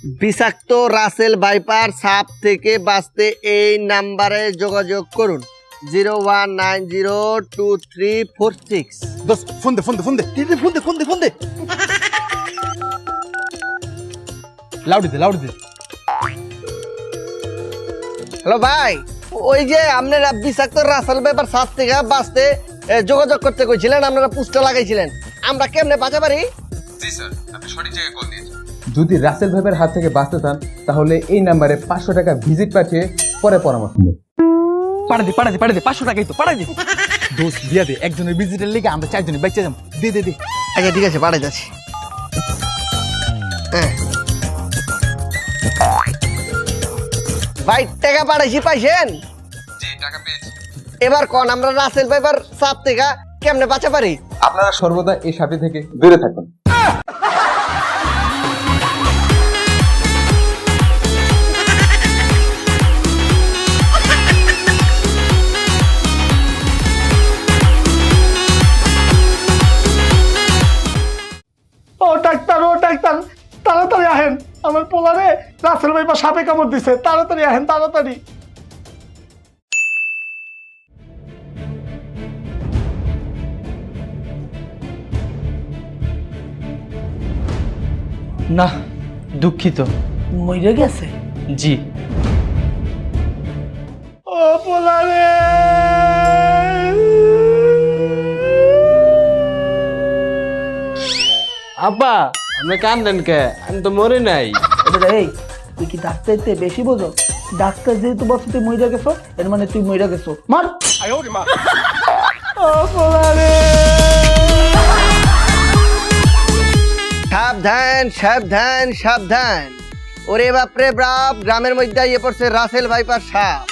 বিষাক্ত Russell viper সাপ থেকে বাঁচতে এই নাম্বারে যোগাযোগ করুন 01902346। দোস্ত ফোন দে ফোন দে লাউডি দে হ্যালো ভাই, ওই যে আপনারা বিষাক্ত রাসেল ভাইপার সাপ থেকে বাঁচতে যোগাযোগ করতে কইছিলেন, আপনারা পোস্টার লাগাইছিলেন, আমরা কেমনে বাঁচা পারি? জি স্যার, আপনি সঠিক জায়গায় কল দিয়েছেন। যদি রাসেল ভাইয়ের হাত থেকে বাঁচতে চান তাহলে এই নাম্বারে 500 টাকা ভিজিট পাঠিয়ে পরে পরামর্শ নিন। পাড়া দে 500 টাকাই তো পাড়া দে। দোস্ত দিয়া দে, একজনের ভিজিটের লেগে আমরা 4 জনের বাইচা যাম। দে আচ্ছা ঠিক আছে, পাঠাই যাচ্ছি। ভাই টাকা পাঠাইছি, পাইছেন? জি, টাকা পেয়েছি। এবার কোন আমরা রাসেল ভাইপার সাপ থেকে কেমনে বাঁচা পারি? আপনারা সর্বদা এই সাপটি থেকে দূরে থাকুন। ও ডাক্তার তাড়াতাড়ি আহেন, আমার পোলারে রাসেল ভাইপা সাপে কামড় দিছে, তাড়াতাড়ি আহেন তাড়াতাড়ি। না, দুঃখিত। মরে গেছে? জি। ও পোলারে, আব্বা, আপনি কান্দেন কে? আমি তো মরে নাই। এই তুই কি ডাক্তারতে বেশি বোঝো? ডাক্তার যেহেতু বলছে তুই মরে গেছো, এর মানে তুই মরে গেছো। মার। ও পোলারে, সাবধান। ওরে বাপরে বাপ, গ্রামের মধ্যে ইয়ে পড়ছে রাসেল ভাইপার সাপ।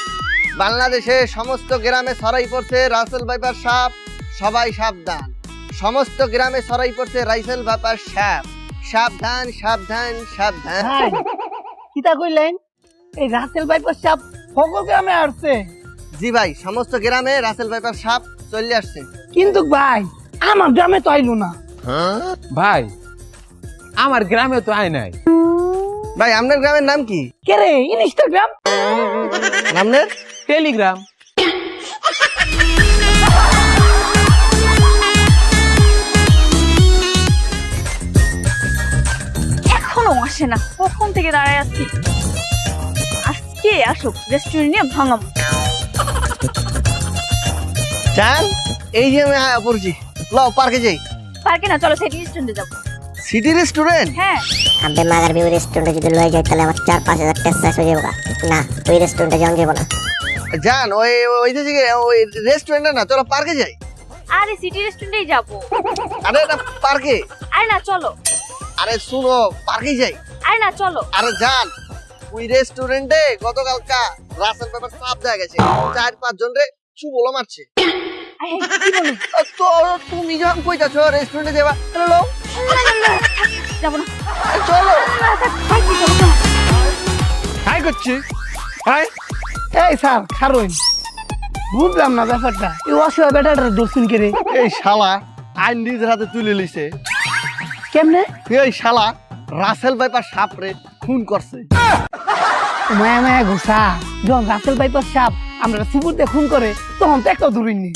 বাংলাদেশে সমস্ত গ্রামে ছড়াই পড়ছে রাসেল ভাইপার সাপ, সবাই সাবধান। সমস্ত গ্রামে ছড়াই পড়ছে রাসেল ভাইপার সাপ, সাবধান। ভাই কিটা কইলেন? এই রাসেল ভাইপার সাপ সকল গ্রামে আসছে? জি ভাই, সমস্ত গ্রামে রাসেল ভাইপার সাপ চলে আসছে। কিন্তু ভাই আমার গ্রামে তো আইলো না। ভাই আমার গ্রামে তো আয় নাই। ভাই আপনার গ্রামের নাম কি? কে রে? ইনস্টাগ্রাম? আপনার? টেলিগ্রাম। এখনো আসে না, কখন থেকে দাঁড়ায় আছি। আজকে আসুক, রেস্টুরেন্ট নিয়ে ভাঙাম। চান এই যে আমি পড়ছি, লও পার্কে যাই। পার্কে না, চলো সিটি রেস্টুরেন্টে যাবো। City restaurant? হ্যাঁ। আব্বে মাগার ভিউ রেস্টুরেন্টে যদি লয়ে যাই তাহলে আমার 4-5 হাজার টাকা শেষ হয়ে যাবে। না, ওই রেস্টুরেন্টে যাবো না। জান ওই যে ওই রেস্টুরেন্টে না, চলো পার্কে যাই। আরে সিটি রেস্টুরেন্টেই যাবো। আরে না পার্কে। আরে না চলো। আরে শুনো, পার্কে যাই। আরে না চলো। আরে জান, ওই রেস্টুরেন্টে গতকালকা রাসেল পেপার সাপ দেখা গেছে, 4-5 জন রে চুবলো মারছে। আরে কি বলো? তো তুমি যখন কইতাছো রেস্টুরেন্টে যাবা, তাহলে লও। যাবো না। চলো। পার্কে যাবো না। হাই করছি হাই। এই স্যার খারুন, বুঝলাম না ব্যাপারটা। এই অসহায় বেটাটা দর্শন করে এই শালা আইন নিজের হাতে তুলে লিছে। কেমনে? এই শালা রাসেল ভাইপার সাপ রে খুন করছে। মায়া ঘুষা। যখন রাসেল ভাইপার সাপ আমরা সিপুরতে খুন করে, তখন তো একটা দূরিনি।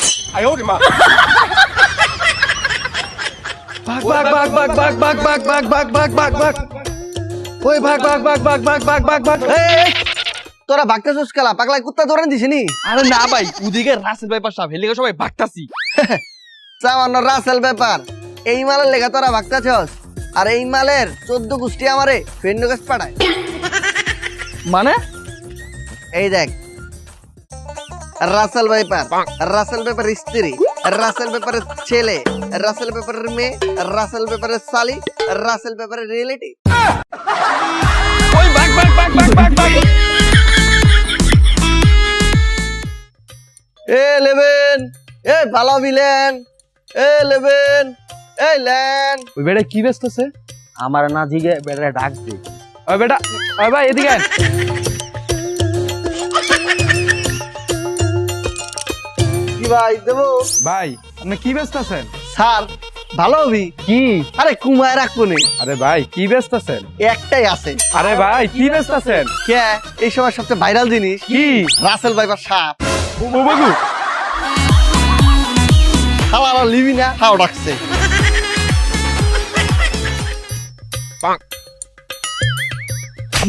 তোরা ভাগতেছিস খেলা, পাগলা কুত্তা ধরে দিছিস নি? আরে না ভাই, ওদিকে রাসেল ভাইপার সাপ, হেলিকে সবাই ভাগতাছি। সামান্য রাসেল ব্যাপার, এই মালের লেখা তোরা ভাগতেছস, আর এই মালের 14 গোষ্ঠী আমারে ফেন্ড গাছ পাঠায়। মানে? এই দেখ, রাসেল ভাইপার, রাসেল ভাইপারের স্ত্রী, রাসেল ভাইপারের ছেলে, রাসেল ভাইপারের মেয়ে, রাসেল ভাইপারের শালি, রাসেল ভাইপারের রিলেটিভ। ওই ভাগ। এ লেবেন, এ ভালো বিলেন, এ লেবেন, এই লেন। ওই বেটা কি ব্যস্ত আছে? আমার না জিগে বেটা ডাক দে। ওই বেটা, ওই ভাই এদিকে আয়। কি ভাই দেবো? ভাই আপনি কি ব্যস্ত আছেন? স্যার ভালো হবি কি? আরে কুমায় রাখবো নে আরে ভাই কি ব্যস্ত আছেন? একটাই আছে আরে ভাই কি ব্যস্ত আছেন? কে এই সময় সবচেয়ে ভাইরাল জিনিস কি? রাসেল ভাইপার সাপ বাবু খাওয়া লিবি না খাও ডাকছে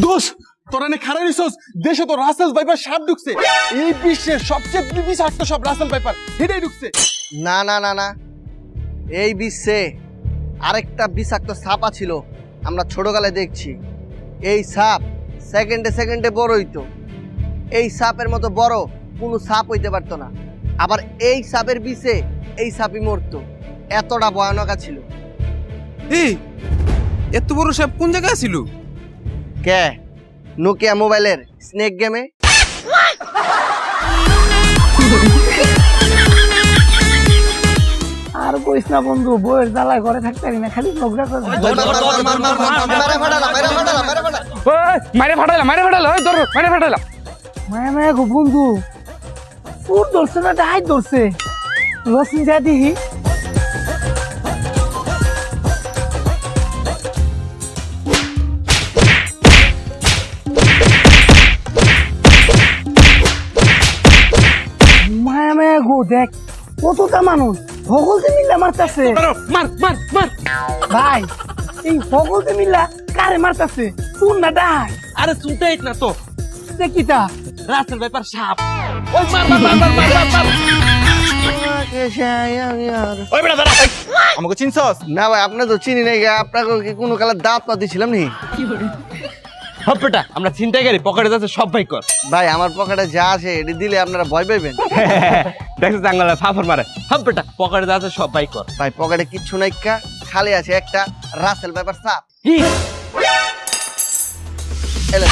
দোষ তোরা নে খারাপ রিসোর্স দেশে তো রাসেল ভাইপার সাপ ঢুকছে এই বিশ্বের সবচেয়ে বিষাক্ত সব রাসেল ভাইপার হেডেই ঢুকছে না না না না এই বিশ্বে আরেকটা বিষাক্ত সাপা ছিল আমরা ছোটকালে দেখছি এই সাপ সেকেন্ডে সেকেন্ডে বড় হইতো এই সাপের মতো বড় কোনো সাপ হইতে পারতো না আবার এই সাপের বিষে এই সাপই মরতো এতটা ভয়ানক ছিল এই এত বড় সাপ কোন জায়গায় ছিল? কে নোকিয়া মোবাইলের স্নেক গেমে আর কইস না বন্ধু, বইয়ের জ্বালায় ঘরে থাকতে পারি না, খালি ঝগড়া করে। মারে ফাটাইলা ওই ধরো মারে ফাটাইলা। মায়া মায়া গো বন্ধু, ফুট ধরছে না ডাই ধরছে, রসিন যা দিহি। মায়া মায়া গো দেখ কতটা মানুষ সকলকে মিল্লা মারতাছে। মার মার মার। ভাই এই সকলকে মিল্লা কারে মারতাছে? শুন না ডাই। আরে শুনতেই না তো, দেখিতা রাসেল ভাইপার সাপ। ওই মার মার মার মার মার মার। ওই বেটা দাঁড়া আমাকে চিনছস? না ভাই আপনি তো চিনি নাই আপনাকে কি কোনো কালে দাঁত পা দিছিলাম নি হপ বেটা আমরা চিন্তাই করি পকেটে যাচ্ছে সব ভাই কর। ভাই আমার পকেটে যা আছে এটি দিলে আপনারা ভয় পাইবেন দেখছিস জাঙ্গালে ফাফর মারে। হপ বেটা পকেটে যাচ্ছে সব ভাই কর। ভাই পকেটে কিচ্ছু নাই কা খালি আছে একটা রাসেল ভাইপার সাপ কি? এলে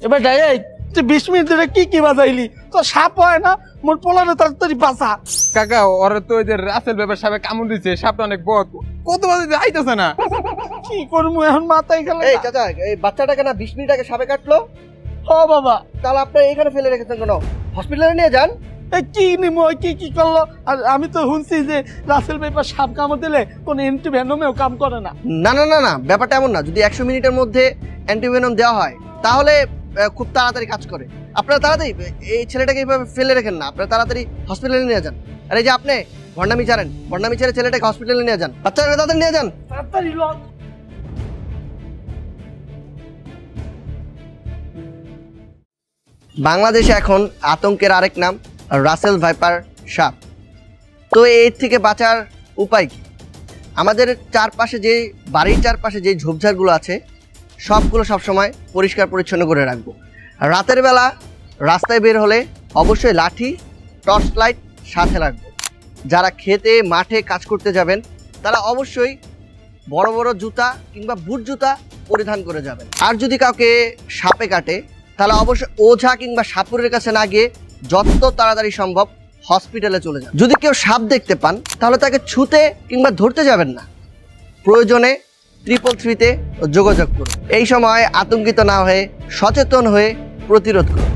এবার যাই এই তুই 20 মিনিট ধরে কি বাজাইলি? তো সাপ হয় না মোর পোলারে তাড়াতাড়ি বাঁচা। কাকা ওরে তো ওই যে রাসেল ব্যাপার সাপে কামড় দিচ্ছে, সাপটা অনেক বড়, কত বাজে আইতেছে না। কি করবো এখন মাথায় গেল। এই চাচা এই বাচ্চাটাকে না 20 মিনিট আগে সাপে কাটলো ও বাবা, তাহলে আপনি এখানে ফেলে রেখেছেন কেন? হসপিটালে নিয়ে যান। এই কি নিমো কি করলো? আর আমি তো শুনছি যে রাসেল পেপার সাপ কামড় দিলে কোনো অ্যান্টিভেনমেও কাম করে না। না না না না ব্যাপারটা এমন না, যদি 100 মিনিটের মধ্যে অ্যান্টিভেনম দেওয়া হয় তাহলে খুব তাড়াতাড়ি কাজ করে। আপনারা তাড়াতাড়ি এই ছেলেটাকে এইভাবে ফেলে রেখেন না, আপনারা তাড়াতাড়ি হসপিটালে নিয়ে যান। আর এই যে আপনি ভণ্ডামি ছেড়ে ছেলেটাকে হসপিটালে নিয়ে যান, বাচ্চাটাকে তাড়াতাড়ি নিয়ে যান। তাড়াতাড়ি লজ। বাংলাদেশে এখন আতঙ্কের আরেক নাম রাসেল ভাইপার সাপ। তো এর থেকে বাঁচার উপায় কি? আমাদের চারপাশে যে বাড়ির চারপাশে যে ঝোপঝাড়গুলো আছে সবগুলো সবসময় পরিষ্কার পরিচ্ছন্ন করে রাখবো। রাতের বেলা রাস্তায় বের হলে অবশ্যই লাঠি টর্চ লাইট সাথে রাখবো। যারা খেতে মাঠে কাজ করতে যাবেন তারা অবশ্যই বড় বড় জুতা কিংবা বুট জুতা পরিধান করে যাবেন। আর যদি কাউকে সাপে কাটে তাহলে অবশ্যই ওঝা কিংবা সাপুরের কাছে না গিয়ে যত তাড়াতাড়ি সম্ভব হসপিটালে চলে যান। যদি কেউ সাপ দেখতে পান তাহলে তাকে ছুঁতে কিংবা ধরতে যাবেন না, প্রয়োজনে 333-তে যোগাযোগ করুন। এই সময় আতঙ্কিত না হয়ে সচেতন হয়ে প্রতিরোধ করুন।